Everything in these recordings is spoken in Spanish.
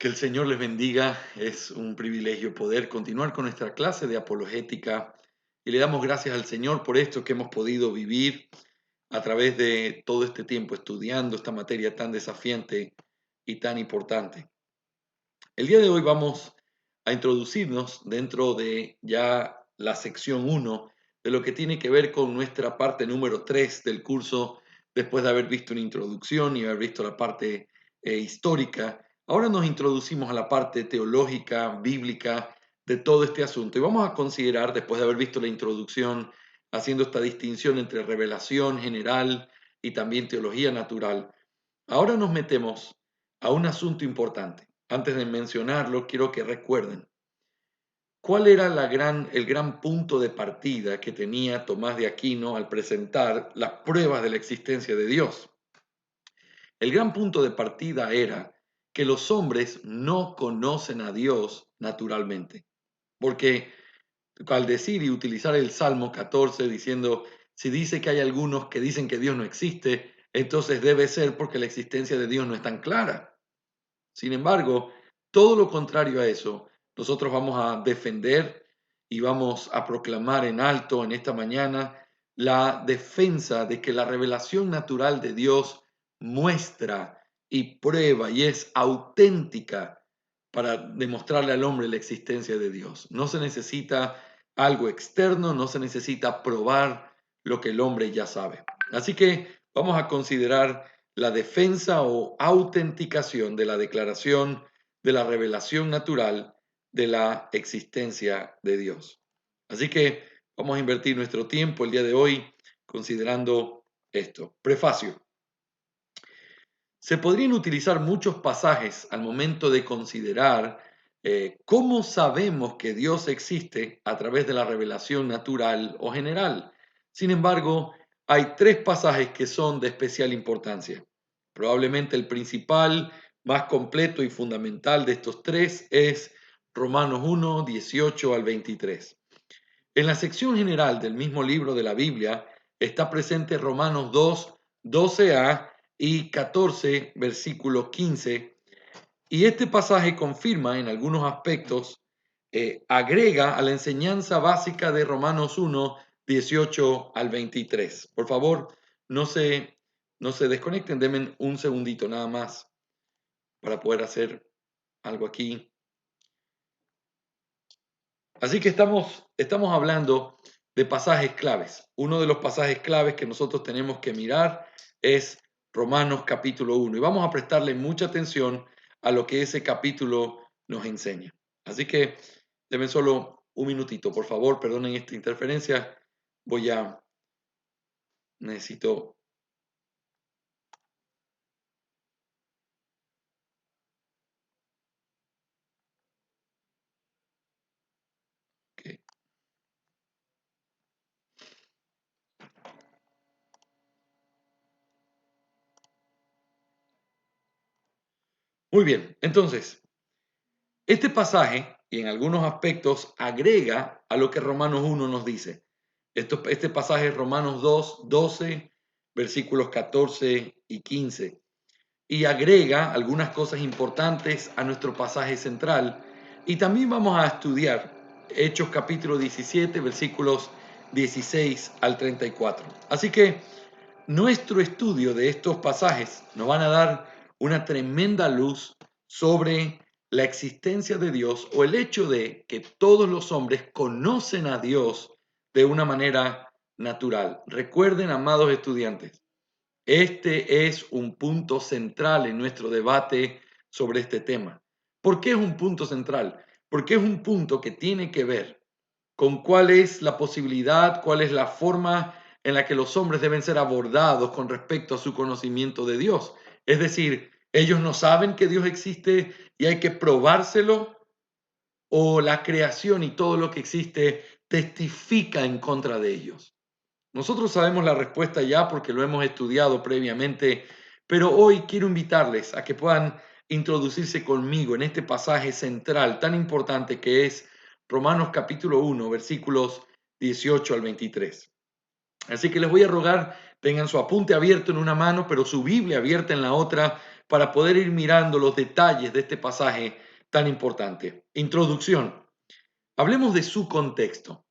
Que el Señor les bendiga. Es un privilegio poder continuar con nuestra clase de apologética y le damos gracias al Señor por esto que hemos podido vivir a través de todo este tiempo estudiando esta materia tan desafiante y tan importante. El día de hoy vamos a introducirnos dentro de ya la sección 1 de lo que tiene que ver con nuestra parte número 3 del curso, después de haber visto una introducción y haber visto la parte histórica. Ahora nos introducimos a la parte teológica, bíblica de todo este asunto y vamos a considerar, después de haber visto la introducción, haciendo esta distinción entre revelación general y también teología natural, ahora nos metemos a un asunto importante. Antes de mencionarlo, quiero que recuerden cuál era el gran punto de partida que tenía Tomás de Aquino al presentar las pruebas de la existencia de Dios. El gran punto de partida era que los hombres no conocen a Dios naturalmente, porque al decir y utilizar el Salmo 14 diciendo, si dice que hay algunos que dicen que Dios no existe, entonces debe ser porque la existencia de Dios no es tan clara. Sin embargo, todo lo contrario a eso, nosotros vamos a defender y vamos a proclamar en alto en esta mañana la defensa de que la revelación natural de Dios muestra y prueba y es auténtica para demostrarle al hombre la existencia de Dios. No se necesita algo externo, no se necesita probar lo que el hombre ya sabe. Así que vamos a considerar la defensa o autenticación de la declaración de la revelación natural de la existencia de Dios. Así que vamos a invertir nuestro tiempo el día de hoy considerando esto. Prefacio. Se podrían utilizar muchos pasajes al momento de considerar cómo sabemos que Dios existe a través de la revelación natural o general. Sin embargo, hay tres pasajes que son de especial importancia. Probablemente el principal, más completo y fundamental de estos tres es Romanos 1, 18 al 23. En la sección general del mismo libro de la Biblia está presente Romanos 2, 12a y 14, versículo 15. Y este pasaje confirma en algunos aspectos, agrega a la enseñanza básica de Romanos 1, 18 al 23. Por favor, no se desconecten, denme un segundito nada más para poder hacer algo aquí. Así que estamos hablando de pasajes claves. Uno de los pasajes claves que nosotros tenemos que mirar es Romanos capítulo 1. Y vamos a prestarle mucha atención a lo que ese capítulo nos enseña. Así que denme solo un minutito, por favor, perdonen esta interferencia. Necesito. Okay. Muy bien, entonces, este pasaje, y en algunos aspectos, agrega a lo que Romanos 1 nos dice. Este pasaje es Romanos 2, 12, versículos 14 y 15. Y agrega algunas cosas importantes a nuestro pasaje central. Y también vamos a estudiar Hechos capítulo 17, versículos 16 al 34. Así que nuestro estudio de estos pasajes nos van a dar una tremenda luz sobre la existencia de Dios o el hecho de que todos los hombres conocen a Dios de una manera natural. Recuerden, amados estudiantes, este es un punto central en nuestro debate sobre este tema. ¿Por qué es un punto central? Porque es un punto que tiene que ver con cuál es la posibilidad, cuál es la forma en la que los hombres deben ser abordados con respecto a su conocimiento de Dios. Es decir, ellos no saben que Dios existe y hay que probárselo, o la creación y todo lo que existe testifica en contra de ellos. Nosotros sabemos la respuesta ya porque lo hemos estudiado previamente, pero hoy quiero invitarles a que puedan introducirse conmigo en este pasaje central tan importante que es Romanos capítulo 1, versículos 18 al 23. Así que les voy a rogar, tengan su apunte abierto en una mano, pero su Biblia abierta en la otra, para poder ir mirando los detalles de este pasaje tan importante. Introducción. Hablemos de su contexto.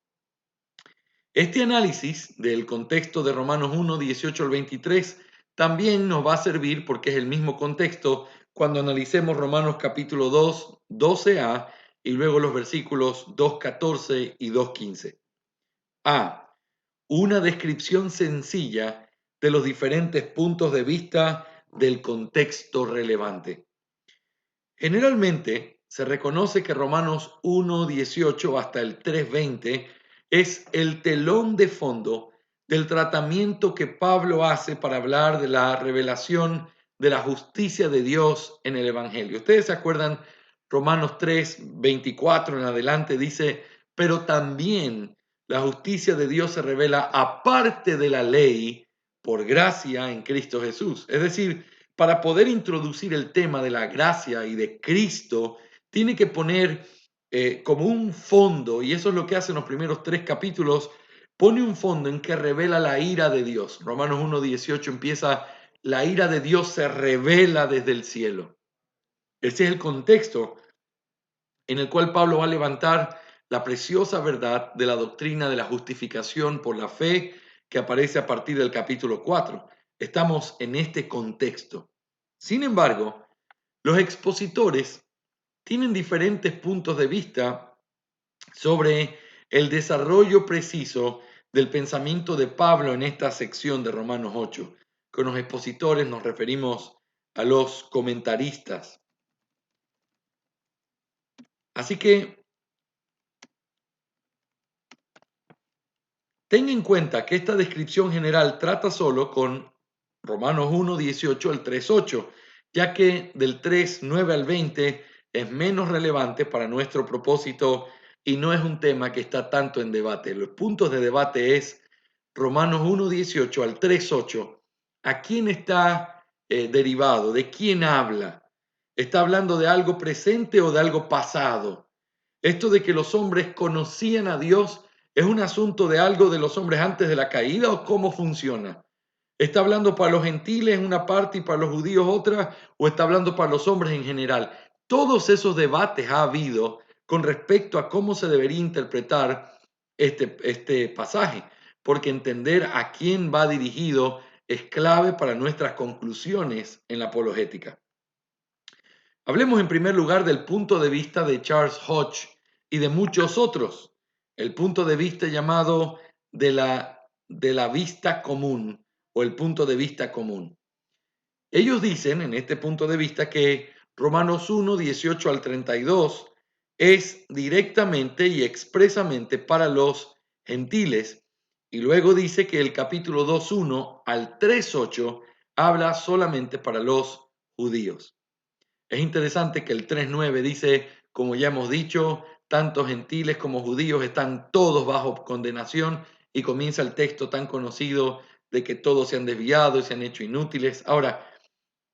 Este análisis del contexto de Romanos 1, 18 al 23 también nos va a servir porque es el mismo contexto cuando analicemos Romanos capítulo 2, 12a y luego los versículos 2.14 y 2.15. A. Una descripción sencilla de los diferentes puntos de vista del contexto relevante. Generalmente se reconoce que Romanos 1.18 hasta el 3.20 es el telón de fondo del tratamiento que Pablo hace para hablar de la revelación de la justicia de Dios en el Evangelio. Ustedes se acuerdan, Romanos 3.24 en adelante dice, pero también la justicia de Dios se revela aparte de la ley por gracia en Cristo Jesús. Es decir, para poder introducir el tema de la gracia y de Cristo, tiene que poner como un fondo, y eso es lo que hace en los primeros 3 capítulos, pone un fondo en que revela la ira de Dios. Romanos 1.18 empieza, la ira de Dios se revela desde el cielo. Ese es el contexto en el cual Pablo va a levantar la preciosa verdad de la doctrina de la justificación por la fe que aparece a partir del capítulo 4. Estamos en este contexto. Sin embargo, los expositores tienen diferentes puntos de vista sobre el desarrollo preciso del pensamiento de Pablo en esta sección de Romanos 8. Con los expositores nos referimos a los comentaristas. Así que tenga en cuenta que esta descripción general trata solo con Romanos 1, 18 al 3, 8, ya que del 3, 9 al 20 es menos relevante para nuestro propósito y no es un tema que está tanto en debate. Los puntos de debate es Romanos 1, 18 al 3, 8. ¿A quién está derivado? ¿De quién habla? ¿Está hablando de algo presente o de algo pasado? Esto de que los hombres conocían a Dios, ¿es un asunto de algo de los hombres antes de la caída o cómo funciona? ¿Está hablando para los gentiles una parte y para los judíos otra? ¿O está hablando para los hombres en general? Todos esos debates ha habido con respecto a cómo se debería interpretar este pasaje, porque entender a quién va dirigido es clave para nuestras conclusiones en la apologética. Hablemos en primer lugar del punto de vista de Charles Hodge y de muchos otros, el punto de vista llamado de la vista común o el punto de vista común. Ellos dicen en este punto de vista que Romanos 1, 18 al 32 es directamente y expresamente para los gentiles y luego dice que el capítulo 2, 1 al 3, 8 habla solamente para los judíos. Es interesante que el 3.9 dice, como ya hemos dicho, tanto gentiles como judíos están todos bajo condenación y comienza el texto tan conocido de que todos se han desviado y se han hecho inútiles. Ahora,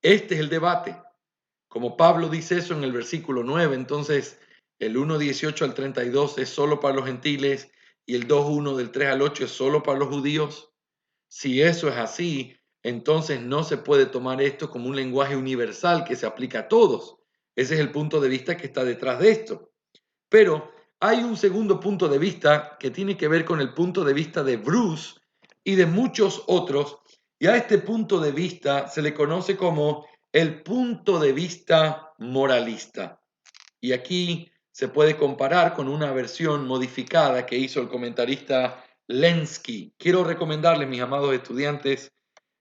este es el debate. Como Pablo dice eso en el versículo 9, entonces el 1.18 al 32 es solo para los gentiles y el 2.1 del 3 al 8 es solo para los judíos. Si eso es así, entonces no se puede tomar esto como un lenguaje universal que se aplica a todos. Ese es el punto de vista que está detrás de esto. Pero hay un segundo punto de vista que tiene que ver con el punto de vista de Bruce y de muchos otros. Y a este punto de vista se le conoce como el punto de vista moralista. Y aquí se puede comparar con una versión modificada que hizo el comentarista Lenski. Quiero recomendarles, mis amados estudiantes,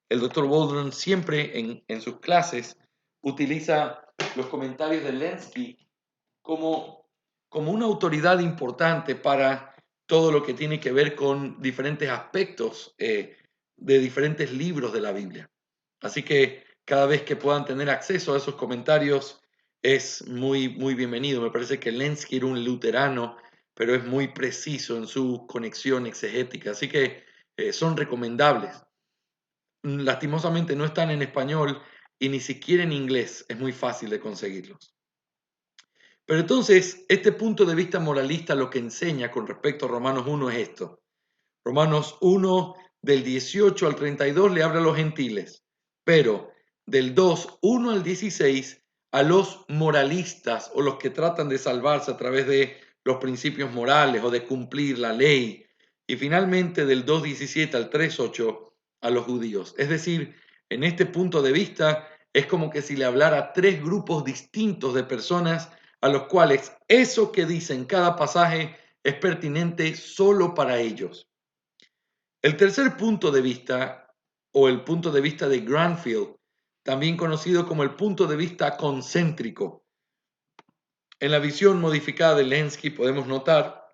el Dr. Waldron siempre en sus clases utiliza los comentarios de Lenski como una autoridad importante para todo lo que tiene que ver con diferentes aspectos de diferentes libros de la Biblia. Así que cada vez que puedan tener acceso a esos comentarios es muy, muy bienvenido. Me parece que Lenski era un luterano, pero es muy preciso en su conexión exegética. Así que son recomendables. Lastimosamente no están en español y ni siquiera en inglés. Es muy fácil de conseguirlos. Pero entonces, este punto de vista moralista lo que enseña con respecto a Romanos 1 es esto. Romanos 1 del 18 al 32 le habla a los gentiles, pero del 2:1 al 16, a los moralistas o los que tratan de salvarse a través de los principios morales o de cumplir la ley. Y finalmente del 2:17 al 3:8 a los judíos. Es decir, en este punto de vista es como que si le hablara a tres grupos distintos de personas a los cuales eso que dice en cada pasaje es pertinente solo para ellos. El tercer punto de vista, o el punto de vista de Granfield, también conocido como el punto de vista concéntrico. En la visión modificada de Lenski podemos notar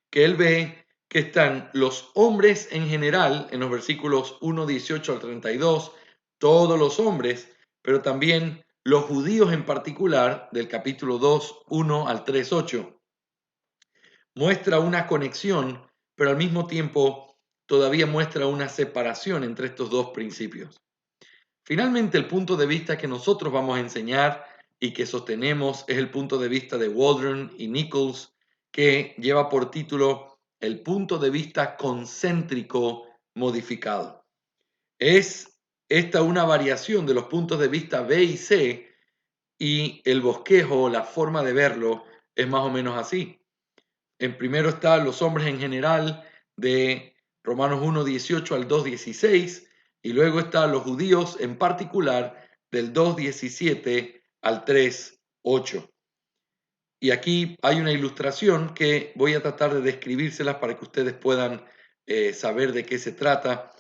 que él ve que están los hombres en general, en los versículos 1:18 al 32, todos los hombres, pero también los judíos en particular, del capítulo 2:1 al 3:8. Muestra una conexión, pero al mismo tiempo todavía muestra una separación entre estos dos principios. Finalmente, el punto de vista que nosotros vamos a enseñar y que sostenemos es el punto de vista de Waldron y Nichols, que lleva por título el punto de vista concéntrico modificado. Es esta una variación de los puntos de vista B y C, y el bosquejo, la forma de verlo, es más o menos así. En primero está los hombres en general, de Romanos 1:18 al 2:16, y luego están los judíos en particular, del 2:17 al 3:8. Y aquí hay una ilustración que voy a tratar de describírselas para que ustedes puedan saber de qué se trata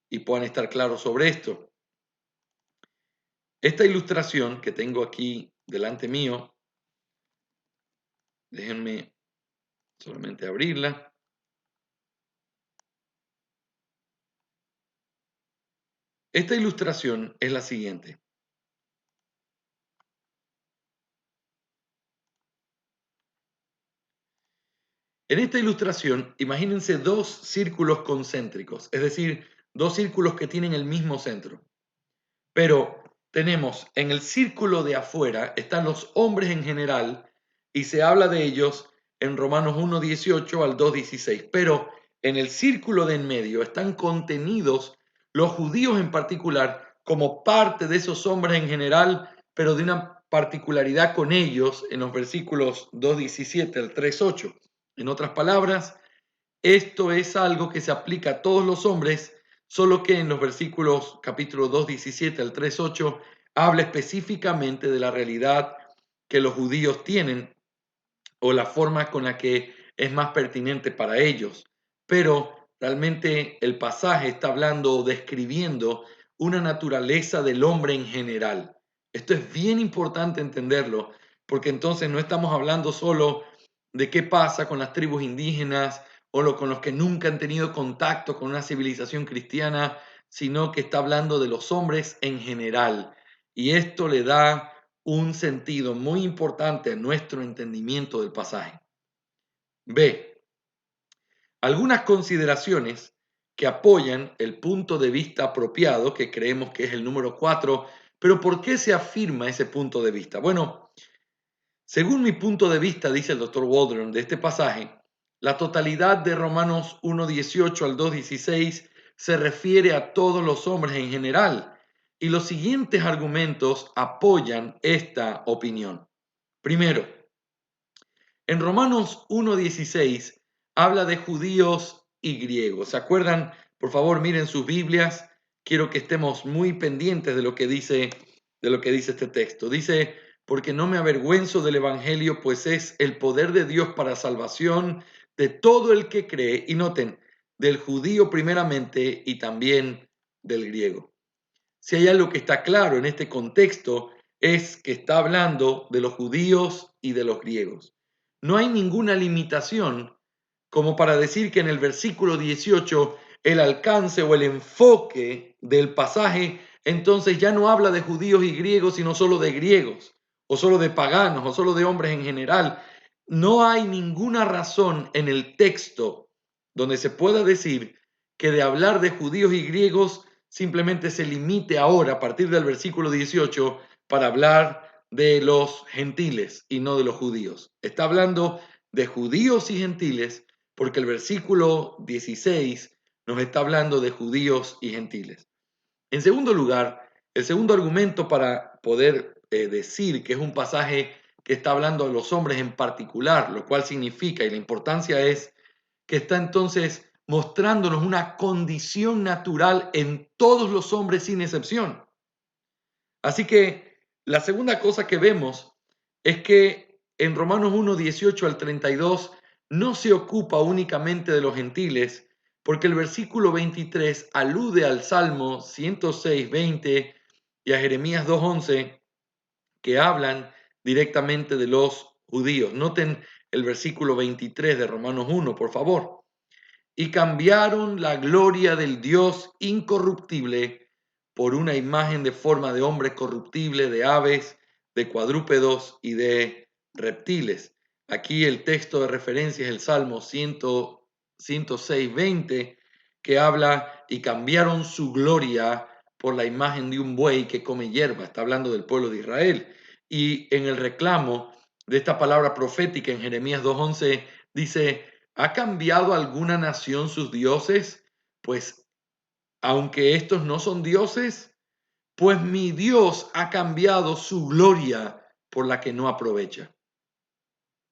y puedan estar claros sobre esto. Esta ilustración que tengo aquí delante mío, déjenme solamente abrirla. Esta ilustración es la siguiente. En esta ilustración, imagínense dos círculos concéntricos, es decir, dos círculos que tienen el mismo centro. Pero tenemos en el círculo de afuera, están los hombres en general, y se habla de ellos en Romanos 1:18 al 2:16. Pero en el círculo de en medio están contenidos los judíos en particular como parte de esos hombres en general, pero de una particularidad con ellos en los versículos 2:17 al 3:8. En otras palabras, esto es algo que se aplica a todos los hombres, solo que en los versículos capítulo 2:17 al 3:8 habla específicamente de la realidad que los judíos tienen o la forma con la que es más pertinente para ellos. Pero realmente el pasaje está hablando o describiendo una naturaleza del hombre en general. Esto es bien importante entenderlo, porque entonces no estamos hablando solo de qué pasa con las tribus indígenas o con los que nunca han tenido contacto con una civilización cristiana, sino que está hablando de los hombres en general. Y esto le da un sentido muy importante a nuestro entendimiento del pasaje. B. Algunas consideraciones que apoyan el punto de vista apropiado, que creemos que es el número 4, pero ¿por qué se afirma ese punto de vista? Bueno, según mi punto de vista, dice el doctor Waldron, de este pasaje, la totalidad de Romanos 1:18 al 2:16 se refiere a todos los hombres en general, y los siguientes argumentos apoyan esta opinión. Primero, en Romanos 1:16 habla de judíos y griegos. ¿Se acuerdan? Por favor, miren sus Biblias. Quiero que estemos muy pendientes de lo que dice este texto. Dice, porque no me avergüenzo del evangelio, pues es el poder de Dios para salvación de todo el que cree. Y noten, del judío primeramente y también del griego. Si hay algo que está claro en este contexto, es que está hablando de los judíos y de los griegos. No hay ninguna limitación como para decir que en el versículo 18 el alcance o el enfoque del pasaje entonces ya no habla de judíos y griegos, sino solo de griegos, o solo de paganos, o solo de hombres en general. No hay ninguna razón en el texto donde se pueda decir que de hablar de judíos y griegos simplemente se limite ahora, a partir del versículo 18, para hablar de los gentiles y no de los judíos. Está hablando de judíos y gentiles porque el versículo 16 nos está hablando de judíos y gentiles. En segundo lugar, El segundo argumento para poder decir que es un pasaje que está hablando de los hombres en particular, lo cual significa, y la importancia es que está entonces mostrándonos una condición natural en todos los hombres sin excepción. Así que la segunda cosa que vemos es que en Romanos 1, 18 al 32 no se ocupa únicamente de los gentiles, porque el versículo 23 alude al Salmo 106, 20 y a Jeremías 2, 11, que hablan directamente de los judíos. Noten el versículo 23 de Romanos 1, por favor. Y cambiaron la gloria del Dios incorruptible por una imagen de forma de hombre corruptible, de aves, de cuadrúpedos y de reptiles. Aquí el texto de referencia es el Salmo 106, 20, que habla y cambiaron su gloria por la imagen de un buey que come hierba. Está hablando del pueblo de Israel. Y en el reclamo de esta palabra profética en Jeremías 2:11 dice: ¿ha cambiado alguna nación sus dioses? Pues aunque estos no son dioses, pues mi Dios ha cambiado su gloria por la que no aprovecha.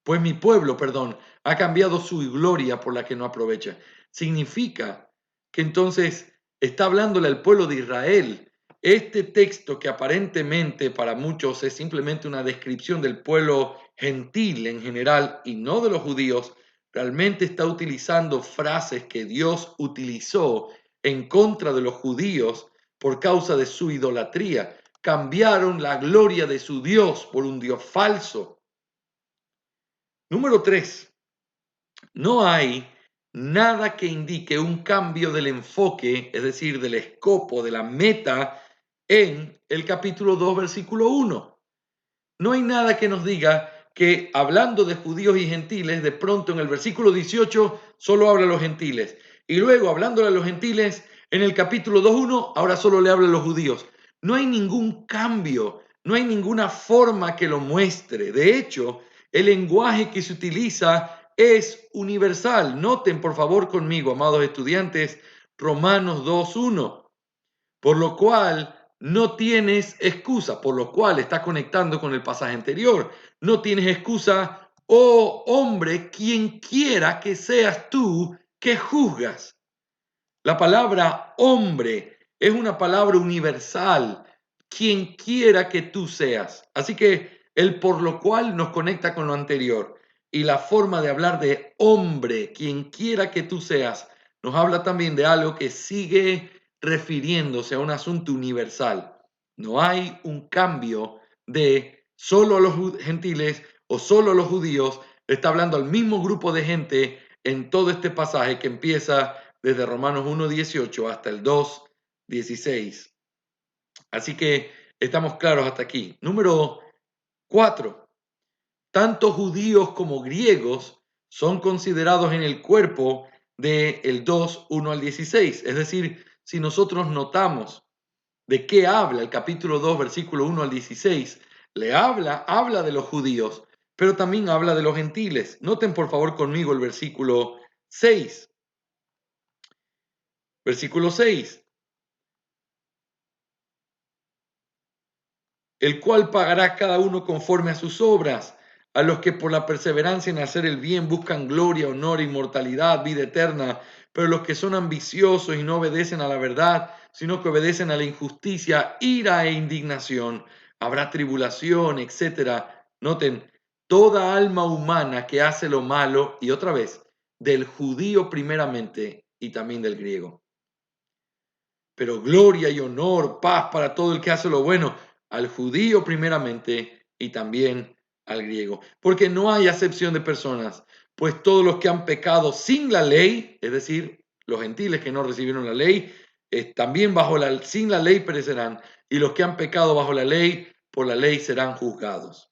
Pues mi pueblo, perdón, ha cambiado su gloria por la que no aprovecha. Significa que entonces está hablándole al pueblo de Israel. Este texto, que aparentemente para muchos es simplemente una descripción del pueblo gentil en general y no de los judíos, realmente está utilizando frases que Dios utilizó en contra de los judíos por causa de su idolatría. Cambiaron la gloria de su Dios por un Dios falso. Número 3, no hay nada que indique un cambio del enfoque, es decir, del escopo, de la meta, en el capítulo 2, versículo 1. No hay nada que nos diga que hablando de judíos y gentiles, de pronto en el versículo 18 solo habla a los gentiles. Y luego, hablándole a los gentiles, en el capítulo 2:1, ahora solo le habla a los judíos. No hay ningún cambio, no hay ninguna forma que lo muestre. De hecho, el lenguaje que se utiliza es universal. Noten, por favor, conmigo, amados estudiantes, Romanos 2:1. Por lo cual no tienes excusa, por lo cual está conectando con el pasaje anterior. No tienes excusa, oh hombre, quien quiera que seas tú que juzgas. La palabra hombre es una palabra universal, quien quiera que tú seas. Así que el por lo cual nos conecta con lo anterior. Y la forma de hablar de hombre, quien quiera que tú seas, nos habla también de algo que sigue refiriéndose a un asunto universal. No hay un cambio de solo a los gentiles o solo a los judíos. Está hablando al mismo grupo de gente en todo este pasaje que empieza desde Romanos 1:18 hasta el 2:16. Así que estamos claros hasta aquí. Número 4. Tanto judíos como griegos son considerados en el cuerpo del 2:1 al 16. Es decir, si nosotros notamos de qué habla el capítulo 2, versículo 1 al 16, habla de los judíos, pero también habla de los gentiles. Noten por favor conmigo el versículo 6. Versículo 6. El cual pagará cada uno conforme a sus obras. A los que por la perseverancia en hacer el bien buscan gloria, honor, inmortalidad, vida eterna, pero los que son ambiciosos y no obedecen a la verdad, sino que obedecen a la injusticia, ira e indignación, habrá tribulación, etcétera. Noten, toda alma humana que hace lo malo, y otra vez, del judío primeramente y también del griego. Pero gloria y honor, paz para todo el que hace lo bueno, al judío primeramente y también al griego. Porque no hay acepción de personas, pues todos los que han pecado sin la ley, es decir, los gentiles que no recibieron la ley, también sin la ley perecerán, y los que han pecado bajo la ley, por la ley serán juzgados.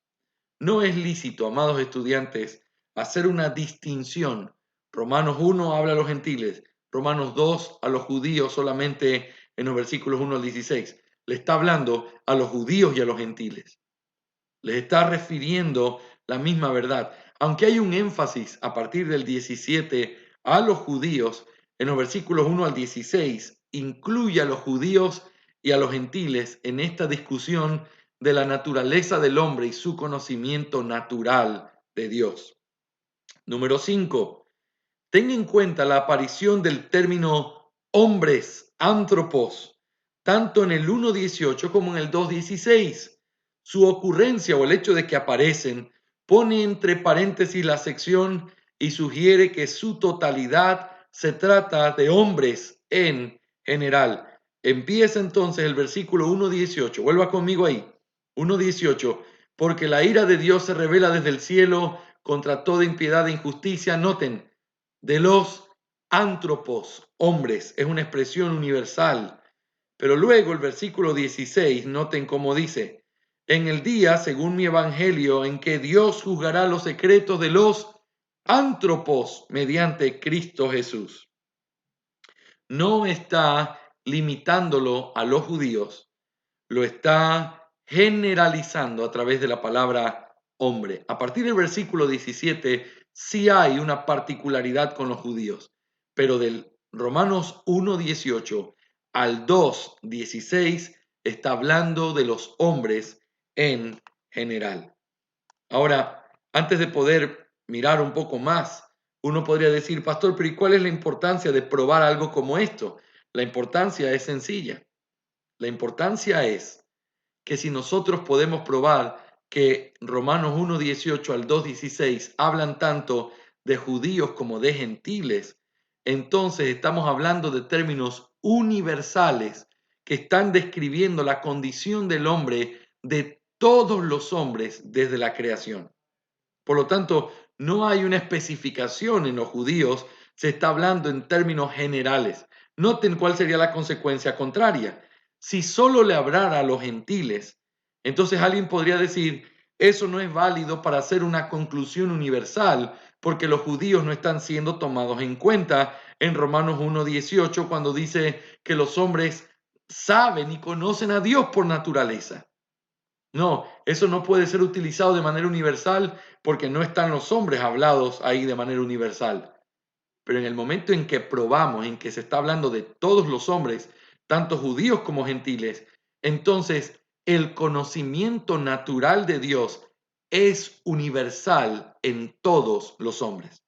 No es lícito, amados estudiantes, hacer una distinción. Romanos 1 habla a los gentiles, Romanos 2 a los judíos solamente en los versículos 1 al 16. Le está hablando a los judíos y a los gentiles. Les está refiriendo la misma verdad. Aunque hay un énfasis a partir del 17 a los judíos, en los versículos 1 al 16 incluye a los judíos y a los gentiles en esta discusión de la naturaleza del hombre y su conocimiento natural de Dios. Número 5. Tenga en cuenta la aparición del término hombres, antropos, tanto en el 1.18 como en el 2.16. Su ocurrencia o el hecho de que aparecen pone entre paréntesis la sección y sugiere que su totalidad se trata de hombres en general. Empieza entonces el versículo 1.18. Vuelva conmigo ahí. 1.18. Porque la ira de Dios se revela desde el cielo contra toda impiedad e injusticia. Noten, de los antropos, hombres, es una expresión universal. Pero luego el versículo 16, noten cómo dice, en el día, según mi evangelio, en que Dios juzgará los secretos de los antropos mediante Cristo Jesús. No está limitándolo a los judíos, lo está generalizando a través de la palabra hombre. A partir del versículo 17 sí hay una particularidad con los judíos, pero del Romanos 1:18 al 2:16 está hablando de los hombres en general. Ahora, antes de poder mirar un poco más, uno podría decir, pastor, pero ¿y cuál es la importancia de probar algo como esto? La importancia es sencilla. La importancia es que si nosotros podemos probar que Romanos 1:18 al 2:16 hablan tanto de judíos como de gentiles, entonces estamos hablando de términos universales que están describiendo la condición del hombre, de todos los hombres desde la creación. Por lo tanto, no hay una especificación en los judíos, se está hablando en términos generales. Noten cuál sería la consecuencia contraria. Si solo le hablara a los gentiles, entonces alguien podría decir, eso no es válido para hacer una conclusión universal, porque los judíos no están siendo tomados en cuenta en Romanos 1:18, cuando dice que los hombres saben y conocen a Dios por naturaleza. No, eso no puede ser utilizado de manera universal porque no están los hombres hablados ahí de manera universal. Pero en el momento en que probamos, en que se está hablando de todos los hombres, tanto judíos como gentiles, entonces el conocimiento natural de Dios es universal en todos los hombres.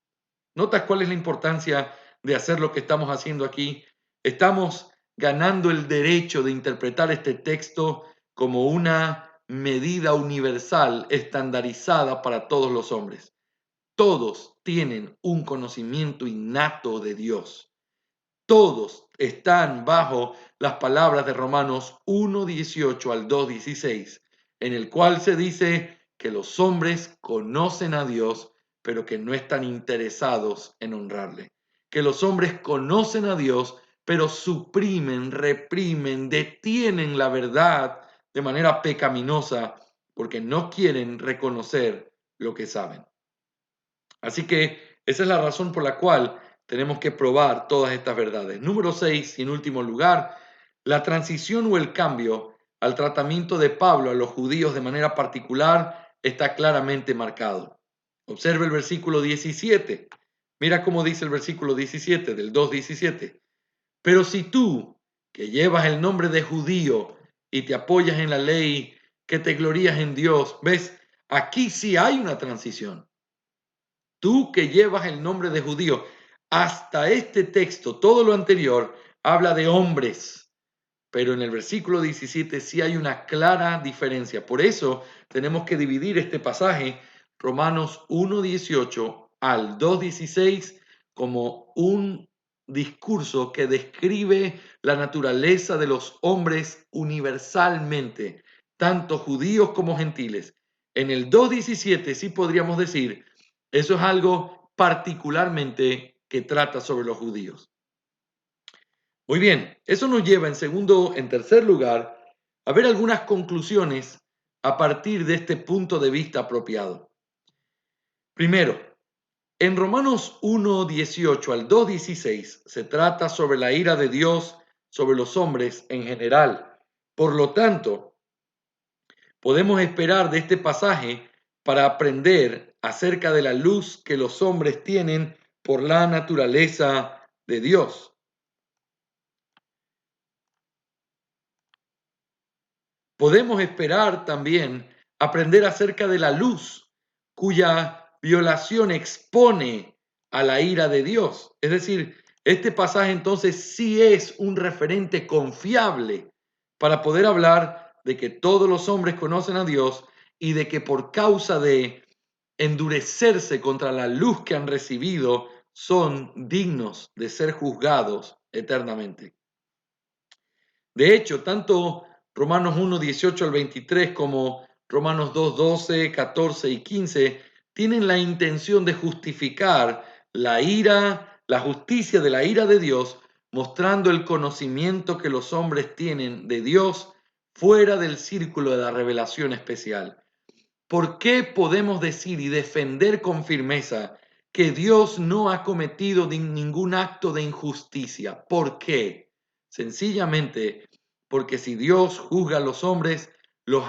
¿Notas cuál es la importancia de hacer lo que estamos haciendo aquí? Estamos ganando el derecho de interpretar este texto como una medida universal, estandarizada para todos los hombres. Todos tienen un conocimiento innato de Dios. Todos están bajo las palabras de Romanos 1:18 al 2:16, en el cual se dice que los hombres conocen a Dios, pero que no están interesados en honrarle. Que los hombres conocen a Dios, pero suprimen, reprimen, detienen la verdad de manera pecaminosa, porque no quieren reconocer lo que saben. Así que esa es la razón por la cual tenemos que probar todas estas verdades. Número 6, y en último lugar, la transición o el cambio al tratamiento de Pablo a los judíos de manera particular está claramente marcado. Observe el versículo 17. Mira cómo dice el versículo 17 del 2:17. Pero si tú, que llevas el nombre de judío y te apoyas en la ley, que te glorías en Dios, ves, aquí sí hay una transición. Tú que llevas el nombre de judío, hasta este texto, todo lo anterior, habla de hombres, pero en el versículo 17 sí hay una clara diferencia. Por eso tenemos que dividir este pasaje, Romanos 1:18 al 2:16, como un discurso que describe la naturaleza de los hombres universalmente, tanto judíos como gentiles. En el 2:17 sí podríamos decir, eso es algo particularmente que trata sobre los judíos. Muy bien, eso nos lleva en tercer lugar, a ver algunas conclusiones a partir de este punto de vista apropiado. Primero, en Romanos 1:18 al 2:16 se trata sobre la ira de Dios sobre los hombres en general. Por lo tanto, podemos esperar de este pasaje para aprender acerca de la luz que los hombres tienen por la naturaleza de Dios. Podemos esperar también aprender acerca de la luz, cuya violación expone a la ira de Dios. Es decir, este pasaje entonces sí es un referente confiable para poder hablar de que todos los hombres conocen a Dios y de que por causa de endurecerse contra la luz que han recibido, son dignos de ser juzgados eternamente. De hecho, tanto Romanos 1, 18 al 23 como Romanos 2, 12, 14 y 15 tienen la intención de justificar la ira, la justicia de la ira de Dios, mostrando el conocimiento que los hombres tienen de Dios fuera del círculo de la revelación especial. ¿Por qué podemos decir y defender con firmeza que Dios no ha cometido ningún acto de injusticia? ¿Por qué? Sencillamente porque si Dios juzga a los hombres, los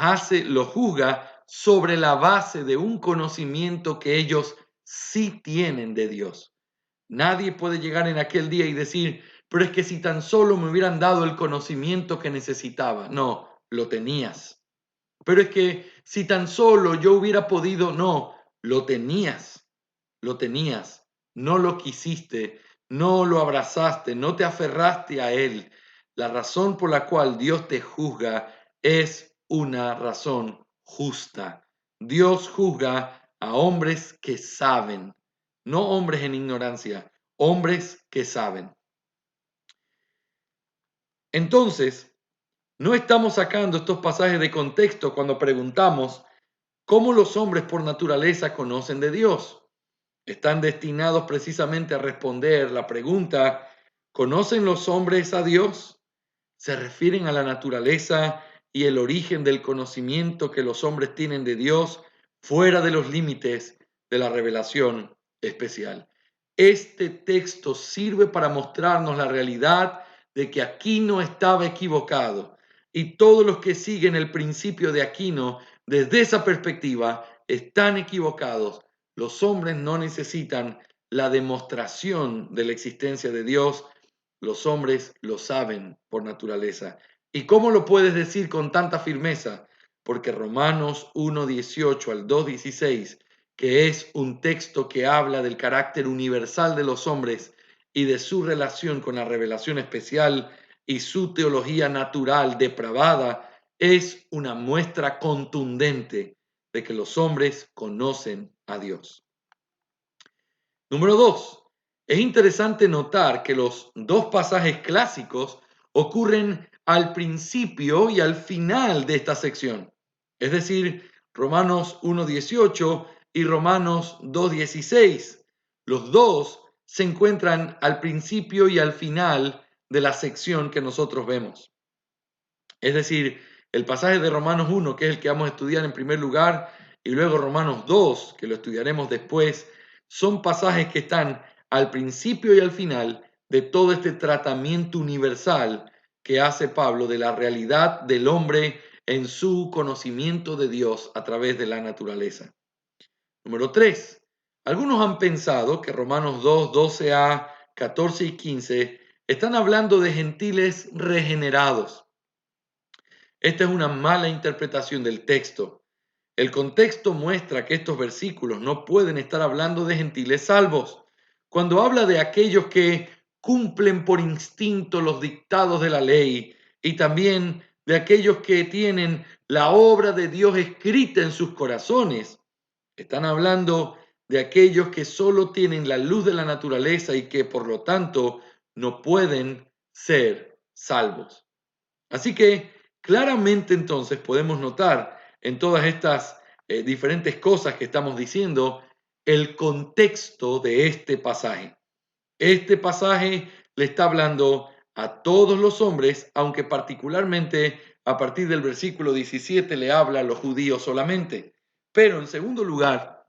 juzga sobre la base de un conocimiento que ellos sí tienen de Dios. Nadie puede llegar en aquel día y decir, pero es que si tan solo me hubieran dado el conocimiento que necesitaba. No, lo tenías. Pero es que si tan solo yo hubiera podido, no, lo tenías, no lo quisiste, no lo abrazaste, no te aferraste a él. La razón por la cual Dios te juzga es una razón justa. Dios juzga a hombres que saben, no hombres en ignorancia, hombres que saben. Entonces, no estamos sacando estos pasajes de contexto cuando preguntamos cómo los hombres por naturaleza conocen de Dios. Están destinados precisamente a responder la pregunta, ¿conocen los hombres a Dios? Se refieren a la naturaleza y el origen del conocimiento que los hombres tienen de Dios fuera de los límites de la revelación especial. Este texto sirve para mostrarnos la realidad de que Aquino estaba equivocado y todos los que siguen el principio de Aquino desde esa perspectiva están equivocados. Los hombres no necesitan la demostración de la existencia de Dios, los hombres lo saben por naturaleza. ¿Y cómo lo puedes decir con tanta firmeza? Porque Romanos 1:18 al 2:16, que es un texto que habla del carácter universal de los hombres y de su relación con la revelación especial y su teología natural depravada, es una muestra contundente de que los hombres conocen a Dios. Número 2. Es interesante notar que los dos pasajes clásicos ocurren al principio y al final de esta sección. Es decir, Romanos 1:18 y Romanos 2:16. Los dos se encuentran al principio y al final de la sección que nosotros vemos. Es decir, el pasaje de Romanos 1, que es el que vamos a estudiar en primer lugar, y luego Romanos 2, que lo estudiaremos después, son pasajes que están al principio y al final de todo este tratamiento universal que hace Pablo de la realidad del hombre en su conocimiento de Dios a través de la naturaleza. Número 3. Algunos han pensado que Romanos 2, 12a, 14 y 15 están hablando de gentiles regenerados. Esta es una mala interpretación del texto. El contexto muestra que estos versículos no pueden estar hablando de gentiles salvos. Cuando habla de aquellos que cumplen por instinto los dictados de la ley y también de aquellos que tienen la obra de Dios escrita en sus corazones, están hablando de aquellos que solo tienen la luz de la naturaleza y que por lo tanto no pueden ser salvos. Así que claramente entonces podemos notar en todas estas diferentes cosas que estamos diciendo el contexto de este pasaje. Este pasaje le está hablando a todos los hombres, aunque particularmente a partir del versículo 17 le habla a los judíos solamente. Pero en segundo lugar,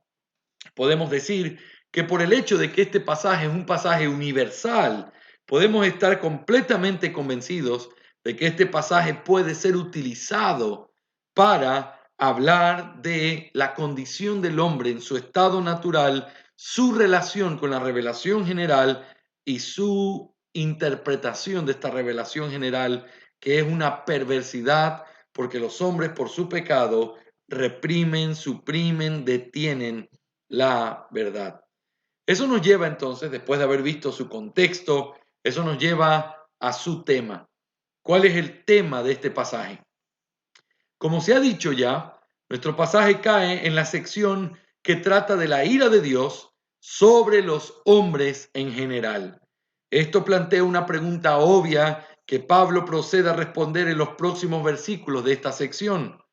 podemos decir que por el hecho de que este pasaje es un pasaje universal, podemos estar completamente convencidos de que este pasaje puede ser utilizado para hablar de la condición del hombre en su estado natural, su relación con la revelación general y su interpretación de esta revelación general, que es una perversidad porque los hombres por su pecado reprimen, suprimen, detienen la verdad. Eso nos lleva entonces, después de haber visto su contexto, eso nos lleva a su tema. ¿Cuál es el tema de este pasaje? Como se ha dicho ya, nuestro pasaje cae en la sección que trata de la ira de Dios sobre los hombres en general. Esto plantea una pregunta obvia que Pablo procede a responder en los próximos versículos de esta sección.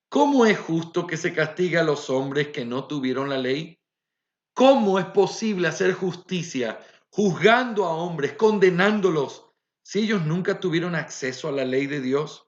¿Cómo es justo que se castigue a los hombres que no tuvieron la ley? ¿Cómo es posible hacer justicia juzgando a hombres, condenándolos, si ellos nunca tuvieron acceso a la ley de Dios?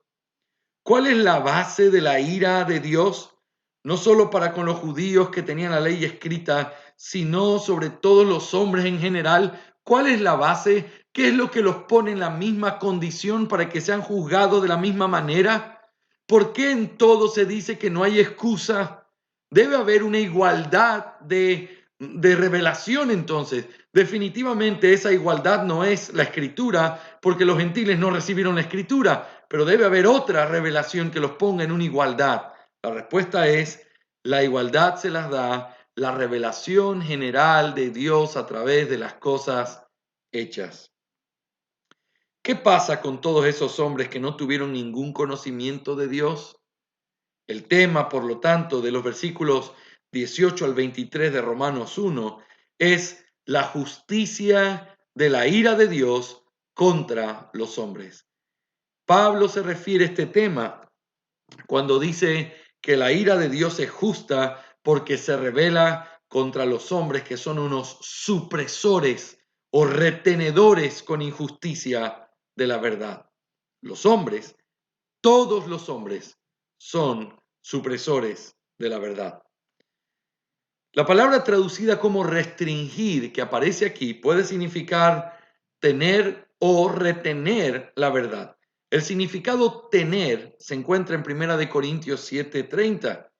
¿Cuál es la base de la ira de Dios? No solo para con los judíos que tenían la ley escrita, sino sobre todos los hombres en general. ¿Cuál es la base? ¿Qué es lo que los pone en la misma condición para que sean juzgados de la misma manera? ¿Por qué en todo se dice que no hay excusa? Debe haber una igualdad de revelación entonces. Definitivamente esa igualdad no es la escritura, porque los gentiles no recibieron la escritura, pero debe haber otra revelación que los ponga en una igualdad. La respuesta es, la igualdad se las da la revelación general de Dios a través de las cosas hechas. ¿Qué pasa con todos esos hombres que no tuvieron ningún conocimiento de Dios? El tema, por lo tanto, de los versículos 18 al 23 de Romanos 1 es la justicia de la ira de Dios contra los hombres. Pablo se refiere a este tema cuando dice que la ira de Dios es justa porque se revela contra los hombres que son unos supresores o retenedores con injusticia de la verdad. Los hombres, todos los hombres, son supresores de la verdad. La palabra traducida como restringir que aparece aquí puede significar tener o retener la verdad. El significado tener se encuentra en 1 Corintios 7:30,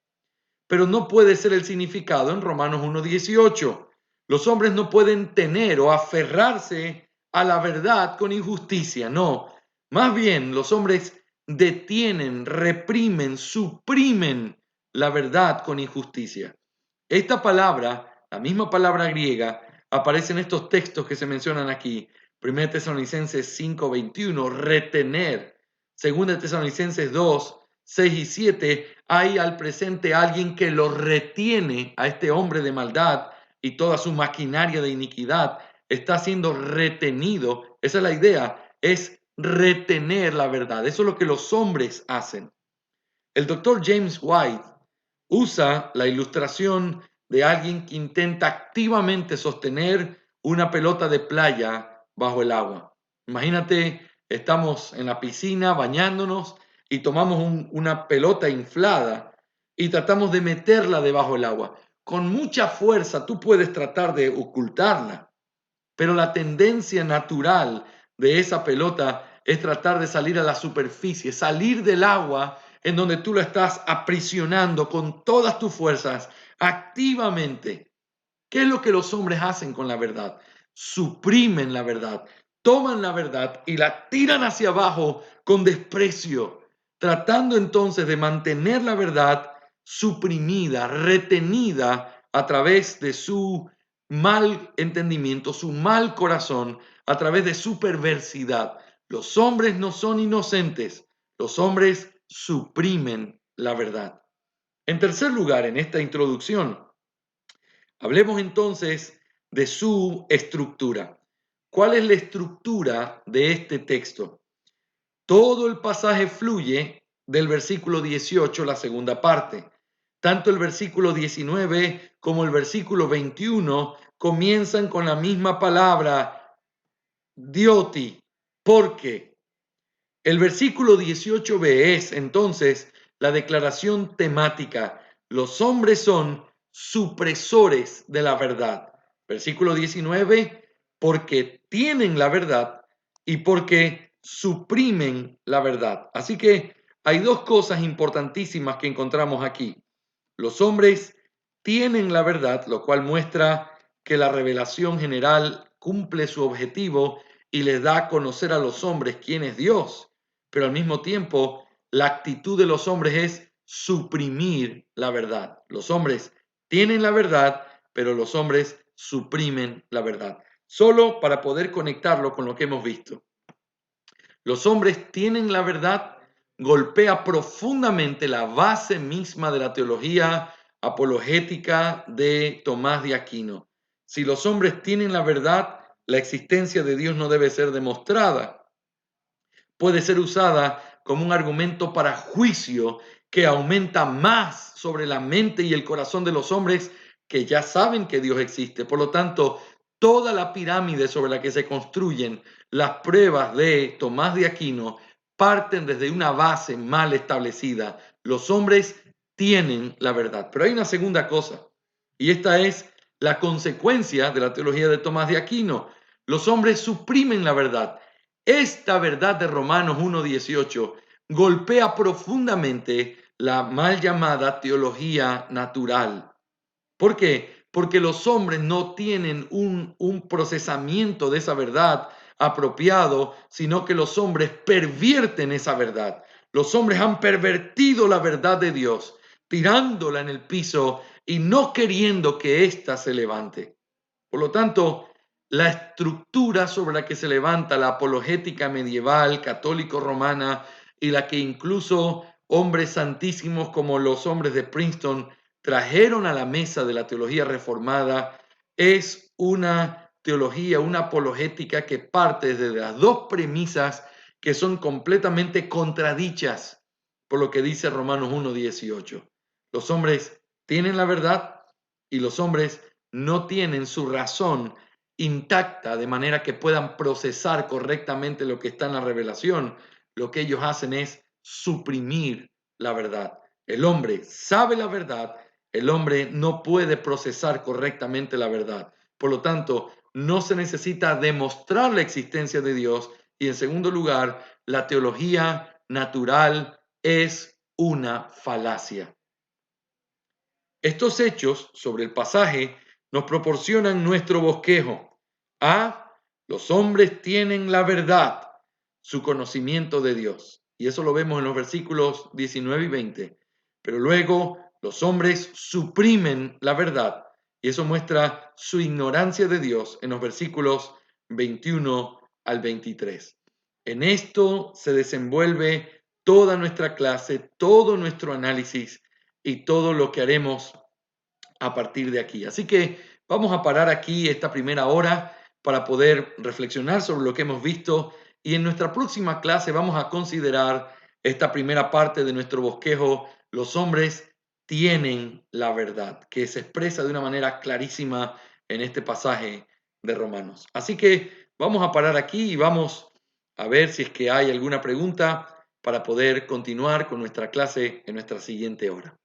pero no puede ser el significado en Romanos 1:18. Los hombres no pueden tener o aferrarse a la verdad con injusticia, no. Más bien, los hombres detienen, reprimen, suprimen la verdad con injusticia. Esta palabra, la misma palabra griega, aparece en estos textos que se mencionan aquí. 1 Tesalonicenses 5:21, retener. 2 Tesalonicenses 2:6 y 7, hay al presente alguien que lo retiene a este hombre de maldad y toda su maquinaria de iniquidad está siendo retenido. Esa es la idea, es retener la verdad. Eso es lo que los hombres hacen. El doctor James White usa la ilustración de alguien que intenta activamente sostener una pelota de playa bajo el agua. Imagínate, estamos en la piscina bañándonos y tomamos una pelota inflada y tratamos de meterla debajo del agua. Con mucha fuerza tú puedes tratar de ocultarla, pero la tendencia natural de esa pelota es tratar de salir a la superficie, salir del agua en donde tú lo estás aprisionando con todas tus fuerzas, activamente. ¿Qué es lo que los hombres hacen con la verdad? Suprimen la verdad, toman la verdad y la tiran hacia abajo con desprecio, tratando entonces de mantener la verdad suprimida, retenida a través de su mal entendimiento, su mal corazón, a través de su perversidad. Los hombres no son inocentes, los hombres suprimen la verdad. En tercer lugar, en esta introducción, hablemos entonces de su estructura. ¿Cuál es la estructura de este texto? Todo el pasaje fluye del versículo 18, la segunda parte. Tanto el versículo 19 como el versículo 21 comienzan con la misma palabra, dioti, porque. El versículo 18b es entonces la declaración temática. Los hombres son supresores de la verdad. Versículo 19, porque tienen la verdad y porque suprimen la verdad. Así que hay dos cosas importantísimas que encontramos aquí. Los hombres tienen la verdad, lo cual muestra que la revelación general cumple su objetivo y les da a conocer a los hombres quién es Dios. Pero al mismo tiempo, la actitud de los hombres es suprimir la verdad. Los hombres tienen la verdad, pero los hombres suprimen la verdad. Solo para poder conectarlo con lo que hemos visto. Los hombres tienen la verdad, golpea profundamente la base misma de la teología apologética de Tomás de Aquino. Si los hombres tienen la verdad, la existencia de Dios no debe ser demostrada. Puede ser usada como un argumento para juicio que aumenta más sobre la mente y el corazón de los hombres que ya saben que Dios existe. Por lo tanto, toda la pirámide sobre la que se construyen las pruebas de Tomás de Aquino parten desde una base mal establecida. Los hombres tienen la verdad. Pero hay una segunda cosa, y esta es la consecuencia de la teología de Tomás de Aquino. Los hombres suprimen la verdad. Esta verdad de Romanos 1:18 golpea profundamente la mal llamada teología natural. ¿Por qué? Porque los hombres no tienen un procesamiento de esa verdad apropiado, sino que los hombres pervierten esa verdad. Los hombres han pervertido la verdad de Dios, tirándola en el piso y no queriendo que ésta se levante. Por lo tanto, la estructura sobre la que se levanta la apologética medieval, católico-romana, y la que incluso hombres santísimos como los hombres de Princeton trajeron a la mesa de la teología reformada, es una teología, una apologética que parte de las dos premisas que son completamente contradichas por lo que dice Romanos 1:18. Los hombres tienen la verdad y los hombres no tienen su razón intacta de manera que puedan procesar correctamente lo que está en la revelación. Lo que ellos hacen es suprimir la verdad. El hombre sabe la verdad, el hombre no puede procesar correctamente la verdad. Por lo tanto, no se necesita demostrar la existencia de Dios y en segundo lugar, la teología natural es una falacia. Estos hechos sobre el pasaje nos proporcionan nuestro bosquejo. Los hombres tienen la verdad, su conocimiento de Dios. Y eso lo vemos en los versículos 19 y 20. Pero luego los hombres suprimen la verdad. Y eso muestra su ignorancia de Dios en los versículos 21 al 23. En esto se desenvuelve toda nuestra clase, todo nuestro análisis y todo lo que haremos a partir de aquí. Así que vamos a parar aquí esta primera hora para poder reflexionar sobre lo que hemos visto y en nuestra próxima clase vamos a considerar esta primera parte de nuestro bosquejo. Los hombres tienen la verdad, que se expresa de una manera clarísima en este pasaje de Romanos. Así que vamos a parar aquí y vamos a ver si es que hay alguna pregunta para poder continuar con nuestra clase en nuestra siguiente hora.